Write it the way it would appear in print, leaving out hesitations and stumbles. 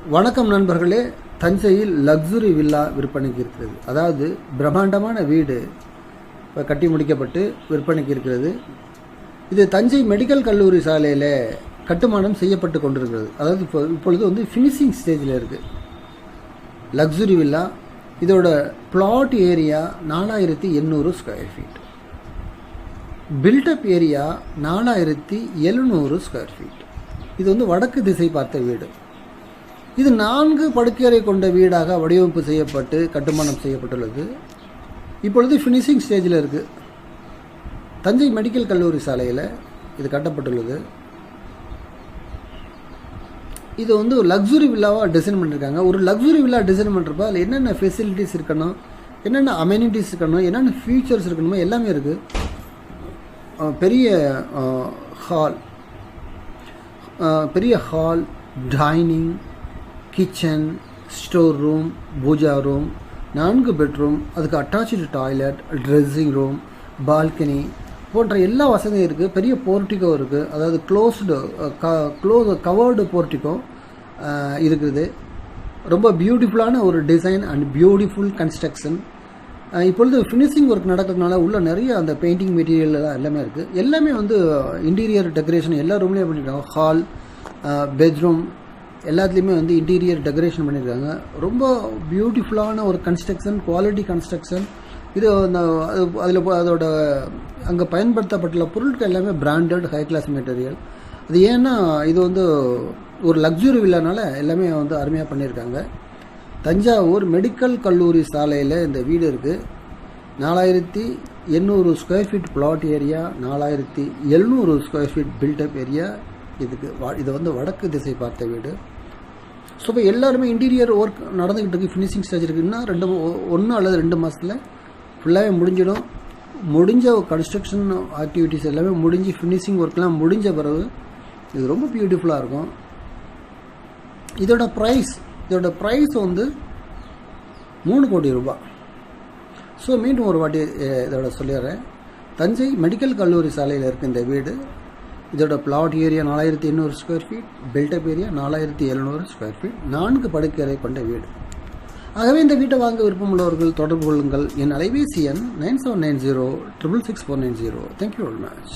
வணக்கம் நண்பர்களே. தஞ்சையில் லக்ஸுரி வில்லா விற்பனைக்கு இருக்கிறது. அதாவது பிரம்மாண்டமான வீடு இப்போ கட்டி முடிக்கப்பட்டு விற்பனைக்கு இருக்கிறது. இது தஞ்சை மெடிக்கல் கல்லூரி சாலையில் கட்டுமானம் செய்யப்பட்டு கொண்டிருக்கிறது. அதாவது இப்பொழுது வந்து ஃபினிஷிங் ஸ்டேஜில் இருக்குது லக்ஸுரி வில்லா. இதோட plot area 4800 square feet, built up area 4700 square feet. இது வந்து வடக்கு திசை பார்த்த வீடு. இது 4 படுக்கையறை கொண்ட வீடாக வடிவமைப்பு செய்யப்பட்டு கட்டுமானம் செய்யப்பட்டுள்ளது. இப்பொழுது ஃபினிஷிங் ஸ்டேஜில் இருக்குது. தஞ்சை மெடிக்கல் கல்லூரி சாலையில் இது கட்டப்பட்டுள்ளது. இது வந்து ஒரு லக்ஸுரி வில்லாவாக டிசைன் பண்ணியிருக்காங்க. ஒரு லக்ஸுரி வில்லா டிசைன் பண்ணுறப்ப அதில் என்னென்ன ஃபெசிலிட்டிஸ் இருக்கணும், என்னென்ன அமெனிட்டிஸ் இருக்கணும், என்னென்ன ஃபீச்சர்ஸ் இருக்கணுமோ எல்லாமே இருக்குது. பெரிய hall, dining, kitchen, store room, puja room, 4 bedroom, அதுக்கு attach toilet, dressing room, balcony போன்ற எல்லா வசதியும் இருக்குது. பெரிய போர்ட்டிகோ இருக்குது. அதாவது கவர்டு போர்ட்டிகோ இருக்குது. ரொம்ப பியூட்டிஃபுல்லான ஒரு டிசைன் அண்ட் பியூட்டிஃபுல் கன்ஸ்ட்ரக்ஷன். இப்பொழுது ஃபினிஷிங் ஒர்க் நடக்கிறதுனால உள்ள நிறைய அந்த பெயிண்டிங் மெட்டீரியல் எல்லாமே இருக்குது. எல்லாமே வந்து இன்டீரியர் டெக்கரேஷன் எல்லா ரூம்லேயும் பண்ணியிருக்காங்க. ஹால், பெட்ரூம் எல்லாத்துலேயுமே வந்து இன்டீரியர் டெக்கரேஷன் பண்ணியிருக்காங்க. ரொம்ப பியூட்டிஃபுல்லான ஒரு கன்ஸ்ட்ரக்ஷன், குவாலிட்டி கன்ஸ்ட்ரக்ஷன். இது அதோட அங்கே பயன்படுத்தப்பட்டுள்ள பொருட்கள் எல்லாமே பிராண்டட் ஹை கிளாஸ் மெட்டீரியல். அது ஏன்னா இது வந்து ஒரு லக்ஸுரி வில்லானால எல்லாமே வந்து அருமையாக பண்ணியிருக்காங்க. தஞ்சாவூர் மெடிக்கல் கல்லூரி சாலையில் இந்த வீடு இருக்குது. 4800 square feet plot area, 4700 square feet built up area. இது வந்து வடக்கு திசை பார்த்த வீடு. ஸோ இப்போ எல்லாருமே இன்டீரியர் ஒர்க் நடந்துக்கிட்டு இருக்குது. ஃபினிஷிங் ஸ்டேஜ் இருக்குன்னா 1 அல்லது 2 மாதத்தில் ஃபுல்லாகவே முடிஞ்சிடும். முடிஞ்ச கன்ஸ்ட்ரக்ஷன் ஆக்டிவிட்டீஸ் எல்லாமே முடிஞ்சு ஃபினிஷிங் ஒர்க்லாம் முடிஞ்ச பிறகு இது ரொம்ப பியூட்டிஃபுல்லாக இருக்கும். இதோட ப்ரைஸ் வந்து 3 கோடி ரூபாய். ஸோ மீண்டும் ஒரு வாட்டி இதோட சொல்லிடுறேன். தஞ்சை மெடிக்கல் கல்லூரி சாலையில் இருக்க இந்த வீடு. இதோட plot area 4800 square feet, built up area 4700 square feet, 4 படுக்கையறை கொண்ட வீடு. ஆகவே இந்த வீட்டை வாங்க விருப்பமுள்ளவர்கள் தொடர்பு கொள்ளுங்கள். என் அலைபேசி எண் 9790 666 490. Thank you very much.